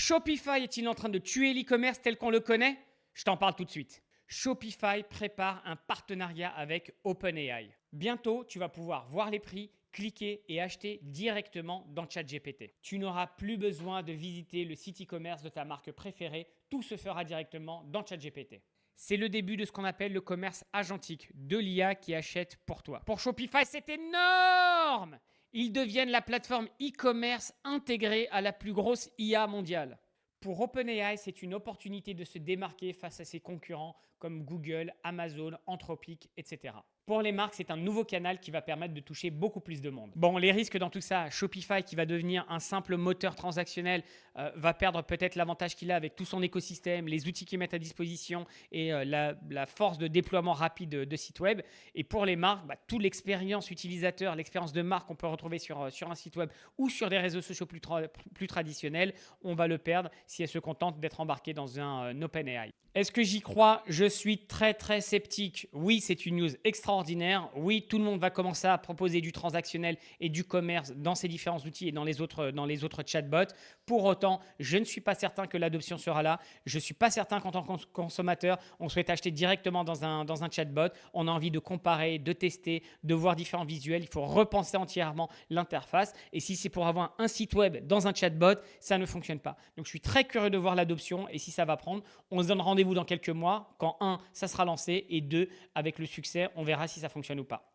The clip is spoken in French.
Shopify est-il en train de tuer l'e-commerce tel qu'on le connaît? Je t'en parle tout de suite. Shopify prépare un partenariat avec OpenAI. Bientôt, tu vas pouvoir voir les prix, cliquer et acheter directement dans ChatGPT. Tu n'auras plus besoin de visiter le site e-commerce de ta marque préférée, tout se fera directement dans ChatGPT. C'est le début de ce qu'on appelle le commerce agentique, de l'IA qui achète pour toi. Pour Shopify, c'est énorme! Ils deviennent la plateforme e-commerce intégrée à la plus grosse IA mondiale. Pour OpenAI, c'est une opportunité de se démarquer face à ses concurrents comme Google, Amazon, Anthropic, etc. Pour les marques, c'est un nouveau canal qui va permettre de toucher beaucoup plus de monde. Bon, les risques dans tout ça, Shopify qui va devenir un simple moteur transactionnel va perdre peut-être l'avantage qu'il a avec tout son écosystème, les outils qu'ils mettent à disposition et la force de déploiement rapide de sites web. Et pour les marques, toute l'expérience utilisateur, l'expérience de marque qu'on peut retrouver sur un site web ou sur des réseaux sociaux plus traditionnels, on va le perdre si elle se contente d'être embarquée dans un OpenAI. Est-ce que j'y crois? Je suis très sceptique. Oui, c'est une news extraordinaire. Oui, tout le monde va commencer à proposer du transactionnel et du commerce dans ces différents outils et dans les autres chatbots. Pour autant, je ne suis pas certain que l'adoption sera là. Je ne suis pas certain qu'en tant que consommateur, on souhaite acheter directement dans un chatbot. On a envie de comparer, de tester, de voir différents visuels. Il faut repenser entièrement l'interface. Et si c'est pour avoir un site web dans un chatbot, ça ne fonctionne pas. Donc, je suis très curieux de voir l'adoption et si ça va prendre. On se donne rendez-vous dans quelques mois quand 1, ça sera lancé et 2, avec le succès, on verra si ça fonctionne ou pas.